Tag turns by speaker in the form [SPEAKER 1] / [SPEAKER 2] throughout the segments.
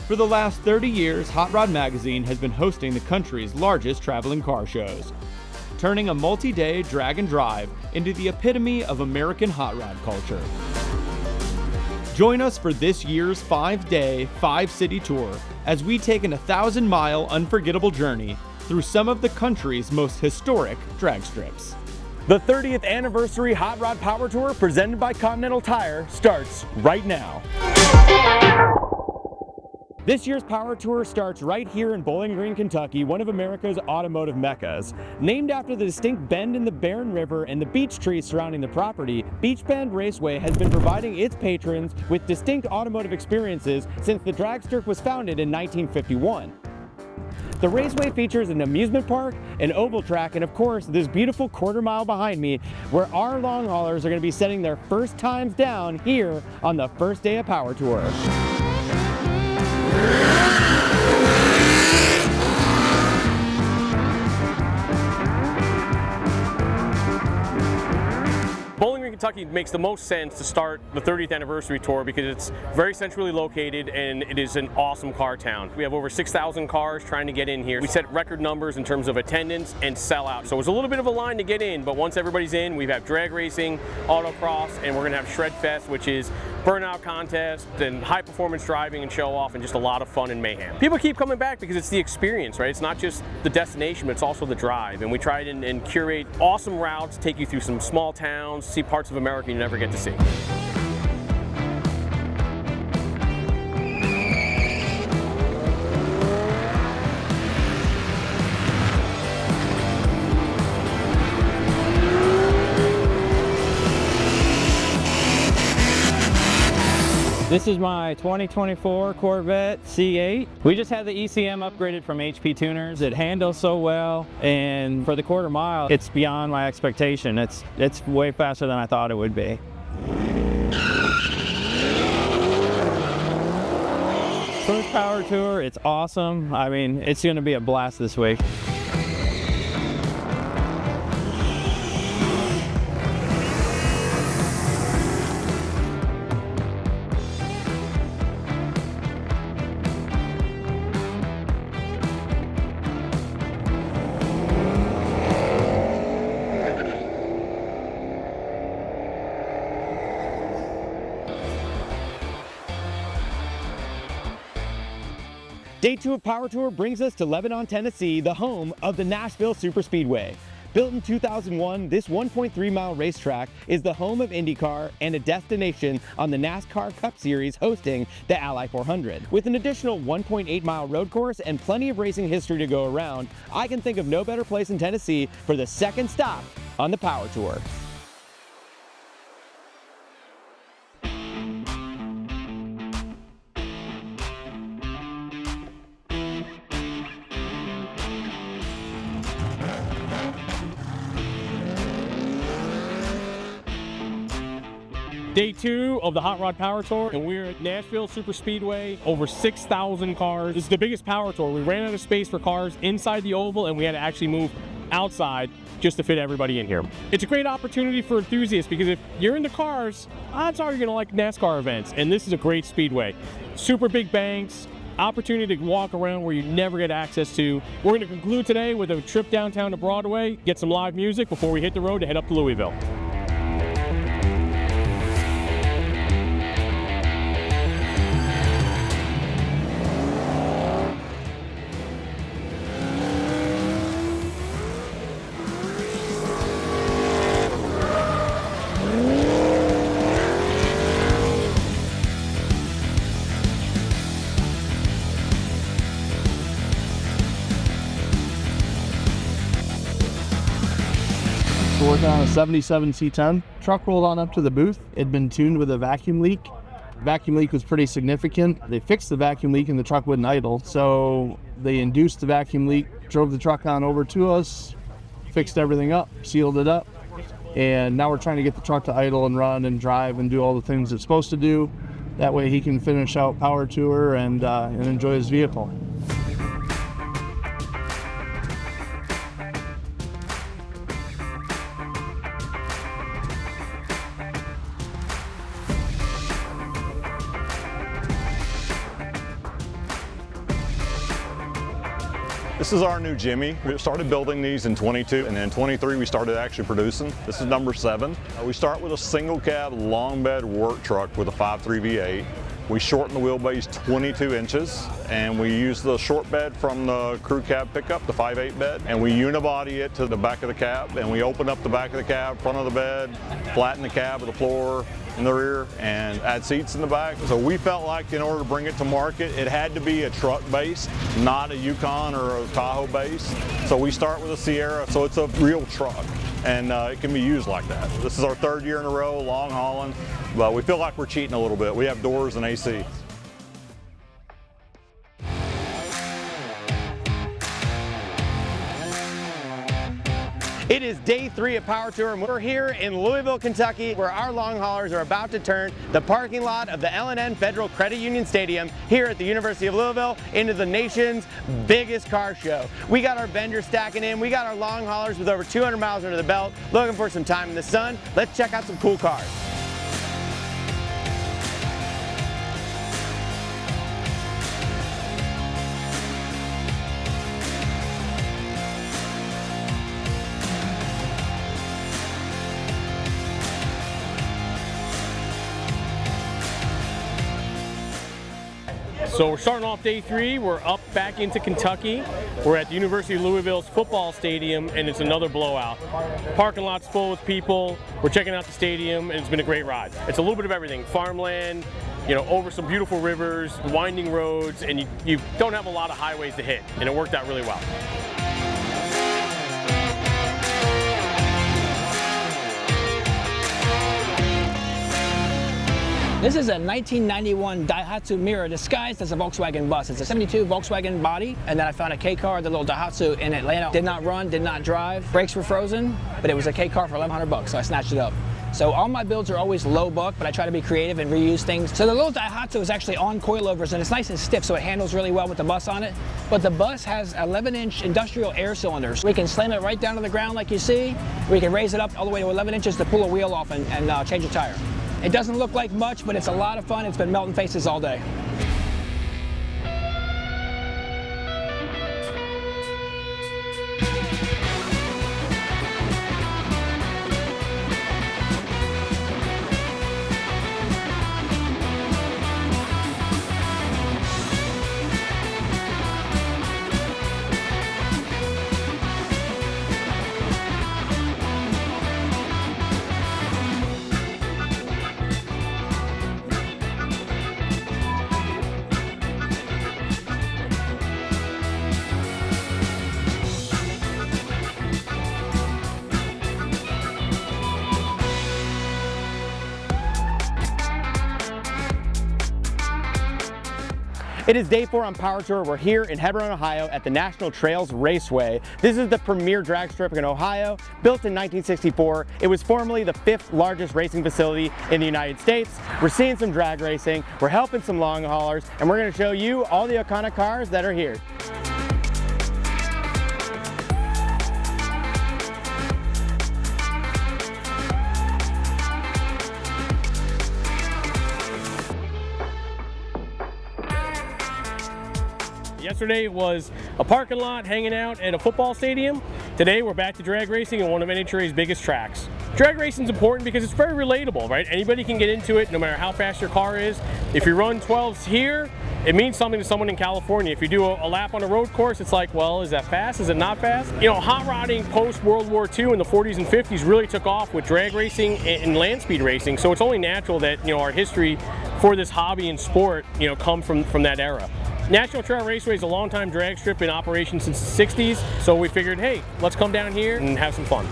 [SPEAKER 1] For the last 30 years, Hot Rod Magazine has been hosting the country's largest traveling car shows, turning a multi-day drag and drive into the epitome of American hot rod culture. Join us for this year's 5-day, 5-city tour as we take an 1,000-mile unforgettable journey through some of the country's most historic drag strips. The 30th Anniversary Hot Rod Power Tour, presented by Continental Tire, starts right now. This year's Power Tour starts right here in Bowling Green, Kentucky, one of America's automotive meccas. Named after the distinct bend in the Barron River and the beech trees surrounding the property, Beach Bend Raceway has been providing its patrons with distinct automotive experiences since the drag strip was founded in 1951. The raceway features an amusement park, an oval track, and of course this beautiful quarter mile behind me where our long haulers are going to be setting their first times down here on the first day of Power Tour.
[SPEAKER 2] Bowling Green, Kentucky makes the most sense to start the 30th anniversary tour because it's very centrally located and it is an awesome car town. We have over 6,000 cars trying to get in here. We set record numbers in terms of attendance and sellout. So it was a little bit of a line to get in, but once everybody's in, we have drag racing, autocross, and we're gonna have Shred Fest, which is burnout contest and high performance driving and show off and just a lot of fun and mayhem. People keep coming back because it's the experience, right? It's not just the destination, but it's also the drive. And we try and curate awesome routes, take you through some small towns, see parts of America you never get to see.
[SPEAKER 3] This is my 2024 Corvette C8. We just had the ECM upgraded from HP Tuners. It handles so well, and for the quarter mile, it's beyond my expectation. It's way faster than I thought it would be. First Power Tour, it's awesome. I mean, it's gonna be a blast this week.
[SPEAKER 1] Day 2 of Power Tour brings us to Lebanon, Tennessee, the home of the Nashville Superspeedway. Built in 2001, this 1.3-mile racetrack is the home of IndyCar and a destination on the NASCAR Cup Series hosting the Ally 400. With an additional 1.8-mile road course and plenty of racing history to go around, I can think of no better place in Tennessee for the second stop on the Power Tour.
[SPEAKER 2] Day 2 of the Hot Rod Power Tour, and we're at Nashville Superspeedway. Over 6,000 cars. This is the biggest power tour. We ran out of space for cars inside the oval, and we had to actually move outside just to fit everybody in here. It's a great opportunity for enthusiasts because if you're into cars, odds are you're gonna like NASCAR events, and this is a great speedway. Super big banks, opportunity to walk around where you never get access to. We're gonna conclude today with a trip downtown to Broadway, get some live music before we hit the road to head up to Louisville.
[SPEAKER 4] We're working on a 77 C10. Truck rolled on up to the booth. It had been tuned with a vacuum leak. Vacuum leak was pretty significant. They fixed the vacuum leak and the truck wouldn't idle. So they induced the vacuum leak, drove the truck on over to us, fixed everything up, sealed it up. And now we're trying to get the truck to idle and run and drive and do all the things it's supposed to do. That way he can finish out Power Tour and enjoy his vehicle.
[SPEAKER 5] This is our new Jimmy. We started building these in 22, and then in 23 we started actually producing. This is number 7. We start with a single cab long bed work truck with a 5.3 V8. We shorten the wheelbase 22 inches, and we use the short bed from the crew cab pickup, the 5.8 bed, and we unibody it to the back of the cab, and we open up the back of the cab, front of the bed, flatten the cab with the floor in the rear, and add seats in the back. So we felt like in order to bring it to market, it had to be a truck base, not a Yukon or a Tahoe base. So we start with a Sierra, so it's a real truck, and it can be used like that. This is our 3rd year in a row, long hauling, but we feel like we're cheating a little bit. We have doors and AC.
[SPEAKER 1] It is day 3 of Power Tour, and we're here in Louisville, Kentucky, where our long haulers are about to turn the parking lot of the L&N Federal Credit Union Stadium here at the University of Louisville into the nation's biggest car show. We got our vendors stacking in, we got our long haulers with over 200 miles under the belt, looking for some time in the sun. Let's check out some cool cars.
[SPEAKER 2] So we're starting off day 3. We're up back into Kentucky. We're at the University of Louisville's football stadium, and it's another blowout. Parking lot's full with people. We're checking out the stadium, and it's been a great ride. It's a little bit of everything: farmland, you know, over some beautiful rivers, winding roads, and you don't have a lot of highways to hit, and it worked out really well.
[SPEAKER 6] This is a 1991 Daihatsu Mirror disguised as a Volkswagen bus. It's a 72 Volkswagen body, and then I found a K car, the little Daihatsu in Atlanta. Did not run, did not drive, brakes were frozen, but it was a K car for $1,100, so I snatched it up. So all my builds are always low buck, but I try to be creative and reuse things. So the little Daihatsu is actually on coilovers, and it's nice and stiff, so it handles really well with the bus on it. But the bus has 11-inch industrial air cylinders. We can slam it right down to the ground like you see. We can raise it up all the way to 11 inches to pull a wheel off and change a tire. It doesn't look like much, but it's a lot of fun. It's been melting faces all day.
[SPEAKER 1] It is day 4 on Power Tour. We're here in Hebron, Ohio at the National Trails Raceway. This is the premier drag strip in Ohio, built in 1964. It was formerly the 5th largest racing facility in the United States. We're seeing some drag racing, we're helping some long haulers, and we're going to show you all the iconic cars that are here.
[SPEAKER 2] Yesterday was a parking lot hanging out at a football stadium. Today we're back to drag racing in one of NHRA's biggest tracks. Drag racing is important because it's very relatable, right? Anybody can get into it no matter how fast your car is. If you run 12s here, it means something to someone in California. If you do a lap on a road course, it's like, well, is that fast? Is it not fast? You know, hot rodding post World War II in the 40s and 50s really took off with drag racing and land speed racing. So it's only natural that, you know, our history for this hobby and sport, you know, come from that era. National Trail Raceway is a long-time drag strip in operation since the 60s, so we figured, hey, let's come down here and have some fun.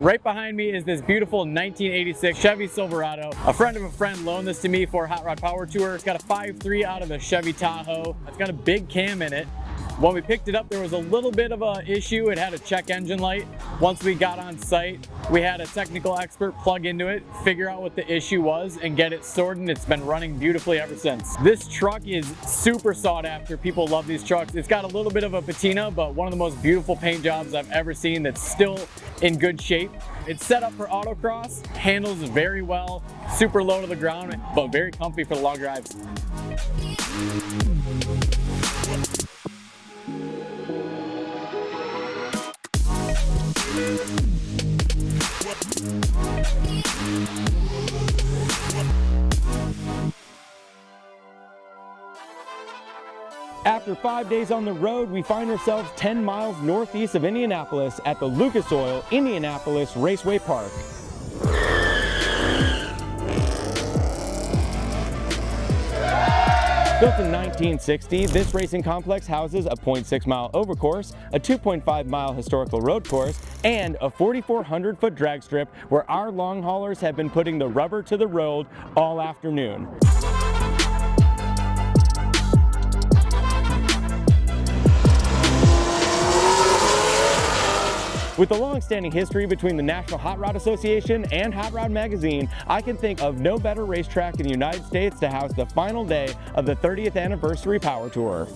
[SPEAKER 3] Right behind me is this beautiful 1986 Chevy Silverado. A friend of a friend loaned this to me for a Hot Rod Power Tour. It's got a 5.3 out of a Chevy Tahoe. It's got a big cam in it. When we picked it up, there was a little bit of an issue. It had a check engine light. Once we got on site, we had a technical expert plug into it, figure out what the issue was, and get it sorted, and it's been running beautifully ever since. This truck is super sought after. People love these trucks. It's got a little bit of a patina, but one of the most beautiful paint jobs I've ever seen that's still in good shape. It's set up for autocross, handles very well, super low to the ground, but very comfy for the long drives.
[SPEAKER 1] After 5 days on the road, we find ourselves 10 miles northeast of Indianapolis at the Lucas Oil Indianapolis Raceway Park. Built in 1960, this racing complex houses a 0.6-mile overcourse, a 2.5-mile historical road course, and a 4,400-foot drag strip where our long haulers have been putting the rubber to the road all afternoon. With the long-standing history between the National Hot Rod Association and Hot Rod Magazine, I can think of no better racetrack in the United States to house the final day of the 30th Anniversary Power Tour.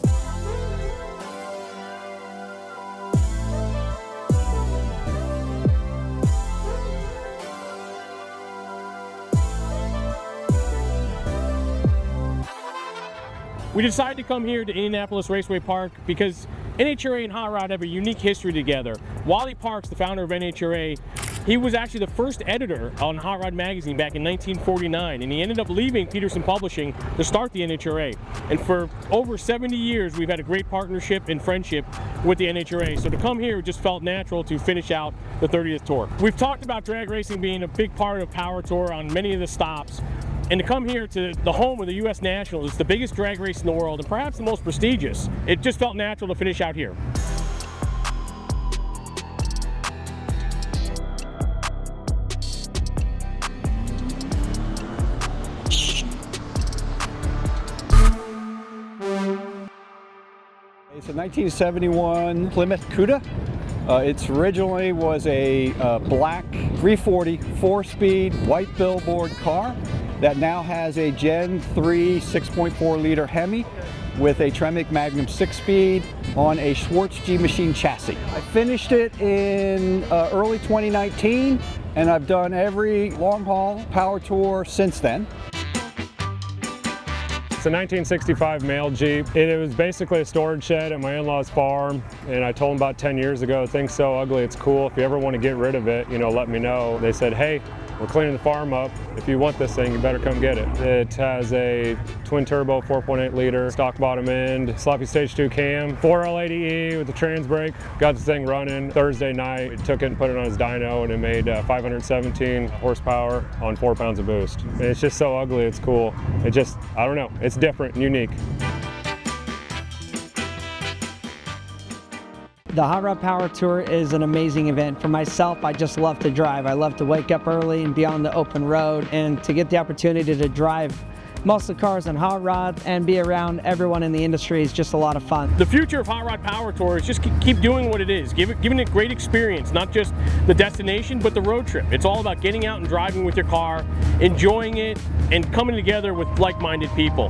[SPEAKER 2] We decided to come here to Indianapolis Raceway Park because NHRA and Hot Rod have a unique history together. Wally Parks, the founder of NHRA, he was actually the first editor on Hot Rod Magazine back in 1949, and he ended up leaving Peterson Publishing to start the NHRA. And for over 70 years, we've had a great partnership and friendship with the NHRA. So to come here, it just felt natural to finish out the 30th tour. We've talked about drag racing being a big part of Power Tour on many of the stops. And to come here to the home of the U.S. Nationals, it's the biggest drag race in the world and perhaps the most prestigious. It just felt natural to finish out here.
[SPEAKER 7] It's a 1971 Plymouth Cuda. It originally was a black 340 4-speed white billboard car that now has a Gen 3 6.4 liter Hemi with a Tremec Magnum 6-speed on a Schwartz G Machine chassis. I finished it in early 2019, and I've done every long haul Power Tour since then.
[SPEAKER 8] It's a 1965 mail Jeep. It was basically a storage shed at my in-laws' farm, and I told them about 10 years ago, thing's so ugly, it's cool. If you ever want to get rid of it, let me know. They said, hey, we're cleaning the farm up. If you want this thing, you better come get it. It has a twin turbo 4.8 liter stock bottom end, sloppy stage 2 cam, 4L80E with the trans brake. Got this thing running Thursday night. We took it and put it on his dyno, and it made 517 horsepower on 4 pounds of boost. And it's just so ugly, it's cool. It just, I don't know, it's different and unique.
[SPEAKER 9] The Hot Rod Power Tour is an amazing event. For myself, I just love to drive. I love to wake up early and be on the open road, and to get the opportunity to drive most of the cars on hot rods and be around everyone in the industry is just a lot of fun.
[SPEAKER 2] The future of Hot Rod Power Tour is just keep doing what it is, giving it great experience, not just the destination, but the road trip. It's all about getting out and driving with your car, enjoying it, and coming together with like-minded people.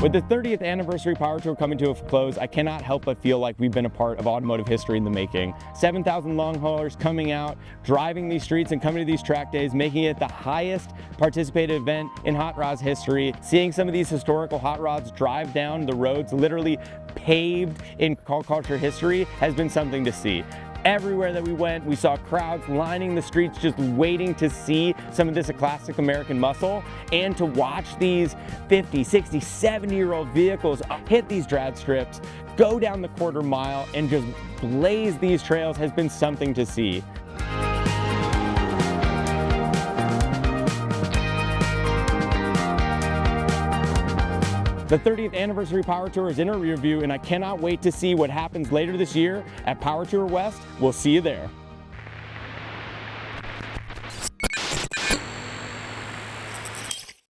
[SPEAKER 1] With the 30th Anniversary Power Tour coming to a close, I cannot help but feel like we've been a part of automotive history in the making. 7,000 long haulers coming out, driving these streets and coming to these track days, making it the highest participated event in hot rods history. Seeing some of these historical hot rods drive down the roads literally paved in car culture history has been something to see. Everywhere that we went, we saw crowds lining the streets just waiting to see some of this classic American muscle, and to watch these 50, 60, 70-year-old vehicles hit these drag strips, go down the quarter mile, and just blaze these trails has been something to see. The 30th anniversary Power Tour is in our rear view, and I cannot wait to see what happens later this year at Power Tour West. We'll see you there.